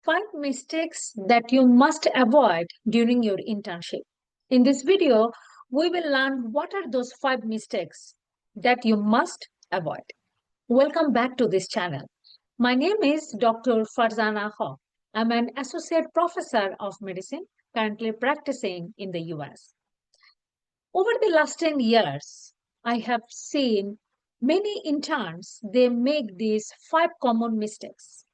5 mistakes that you must avoid during your internship. In this video, we will learn what are those 5 mistakes that you must avoid. Welcome back to this channel. My name is Dr. Farzana Hoque. I'm an associate professor of medicine currently practicing in the US. Over the last 10 years, I have seen many interns, they make these 5 common mistakes.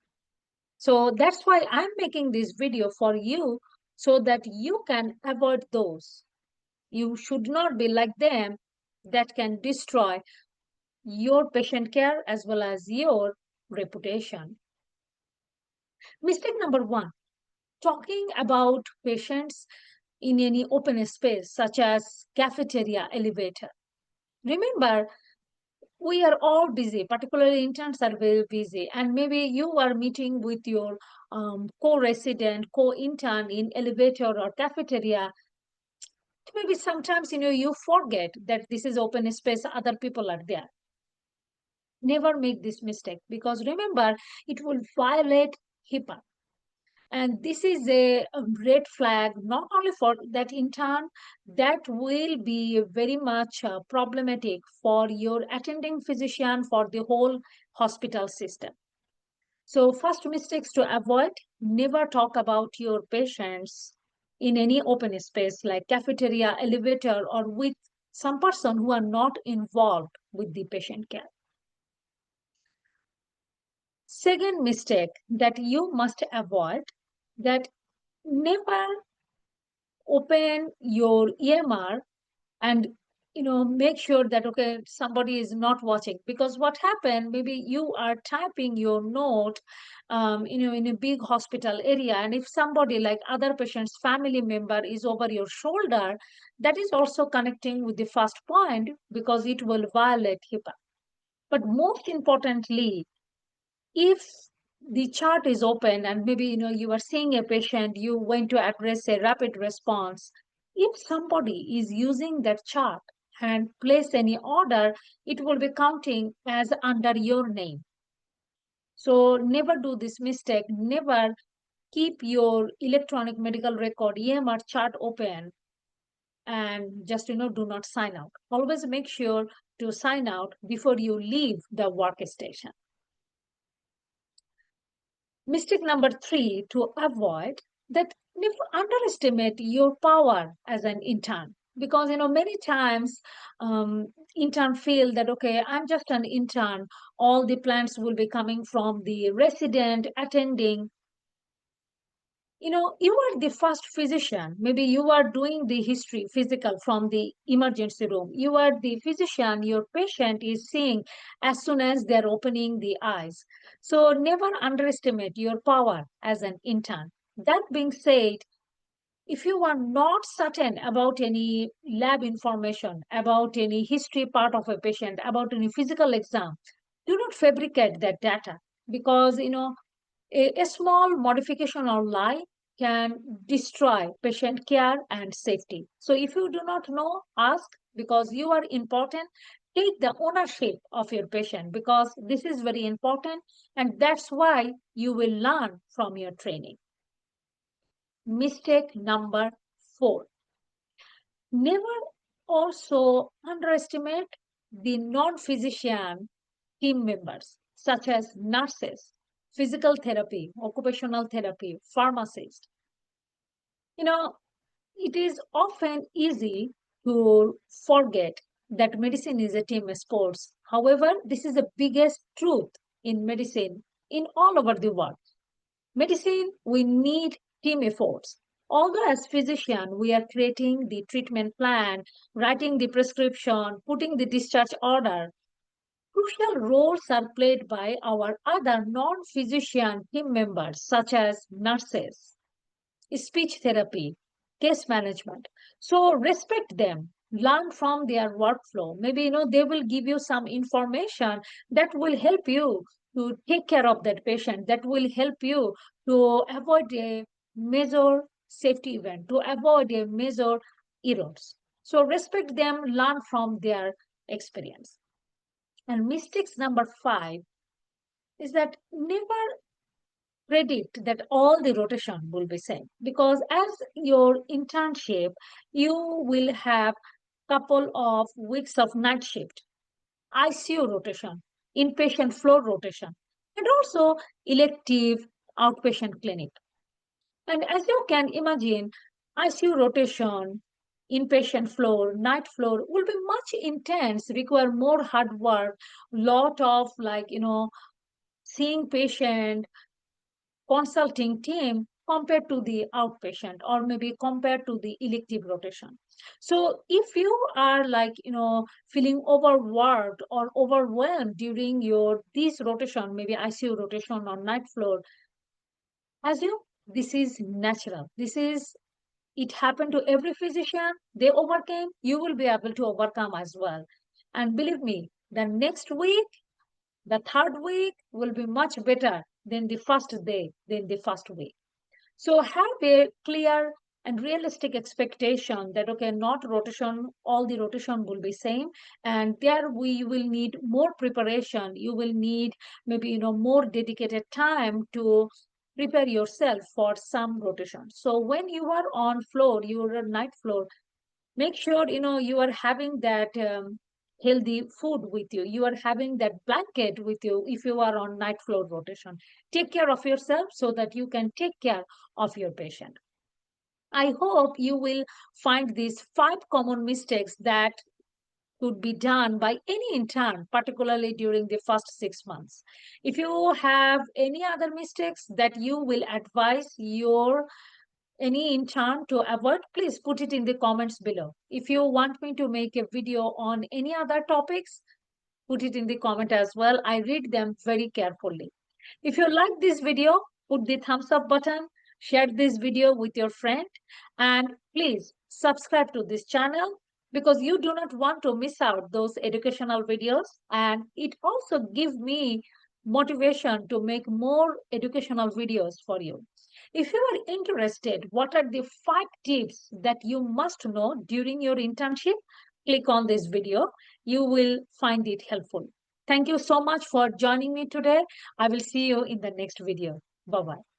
So that's why I'm making this video for you so that you can avoid those. You should not be like them that can destroy your patient care as well as your reputation. Mistake number 1, talking about patients in any open space such as cafeteria, elevator. Remember, we are all busy, particularly interns are very busy, and maybe you are meeting with your co-resident, co-intern in elevator or cafeteria. Maybe sometimes you forget that this is open space, other people are there. Never make this mistake, because remember, it will violate HIPAA. And this is a red flag, not only for that intern, that will be very much problematic for your attending physician, for the whole hospital system. So first mistakes to avoid, never talk about your patients in any open space like cafeteria, elevator, or with some person who are not involved with the patient care. Second mistake that you must avoid, that never open your EMR and make sure that okay, somebody is not watching, because what happened, maybe you are typing your note in a big hospital area, and if somebody like other patient's family member is over your shoulder, that is also connecting with the first point because it will violate HIPAA. But most importantly, if the chart is open and maybe you are seeing a patient, you want to address a rapid response, if somebody is using that chart and place any order, it will be counting as under your name. So never do this mistake. Never keep your electronic medical record EMR chart open and just do not sign out. Always make sure to sign out before you leave the workstation. Mistake number 3 to avoid, that never underestimate your power as an intern, because many times intern feel that okay, I'm just an intern, all the plans will be coming from the resident attending. You are the first physician. Maybe you are doing the history physical from the emergency room. You are the physician your patient is seeing as soon as they're opening the eyes. So never underestimate your power as an intern. That being said, if you are not certain about any lab information, about any history part of a patient, about any physical exam, do not fabricate that data, because a small modification or lie can destroy patient care and safety. So if you do not know, ask, because you are important. Take the ownership of your patient, because this is very important, and that's why you will learn from your training. Mistake number 4. Never also underestimate the non-physician team members, such as nurses, physical therapy, occupational therapy, pharmacists. It is often easy to forget that medicine is a team sport. However, this is the biggest truth in medicine in all over the world. Medicine, we need team efforts. Although as physician, we are creating the treatment plan, writing the prescription, putting the discharge order, crucial roles are played by our other non-physician team members, such as nurses, speech therapy, case management. So respect them, learn from their workflow. Maybe they will give you some information that will help you to take care of that patient, that will help you to avoid a major safety event, to avoid a major errors. So respect them, learn from their experience. And mistakes number 5 is that never predict that all the rotation will be same, because as your internship, you will have couple of weeks of night shift, ICU rotation, inpatient floor rotation, and also elective outpatient clinic. And as you can imagine, ICU rotation, inpatient floor, night floor will be much intense, require more hard work, lot of seeing patient, consulting team compared to the outpatient, or maybe compared to the elective rotation. So if you are feeling overworked or overwhelmed during your this rotation, maybe ICU rotation or night floor, assume this is natural. This is it happened to every physician. They overcame. You will be able to overcome as well. And believe me, the next week, the third week will be much better than the first day, than the first week. So have a clear and realistic expectation that, okay, not rotation, all the rotation will be same. And there we will need more preparation. You will need maybe, more dedicated time to prepare yourself for some rotation. So when you are on floor, you are on night floor, make sure, you are having that healthy food with you. You are having that blanket with you if you are on night floor rotation. Take care of yourself so that you can take care of your patient. I hope you will find these 5 common mistakes that could be done by any intern, particularly during the first 6 months. If you have any other mistakes that you will advise your any intern to avoid, please put it in the comments below. If you want me to make a video on any other topics, put it in the comment as well. I read them very carefully. If you like this video, put the thumbs up button, share this video with your friend, and please subscribe to this channel because you do not want to miss out those educational videos. And it also gives me motivation to make more educational videos for you. If you are interested, what are the 5 tips that you must know during your internship? Click on this video. You will find it helpful. Thank you so much for joining me today. I will see you in the next video. Bye-bye.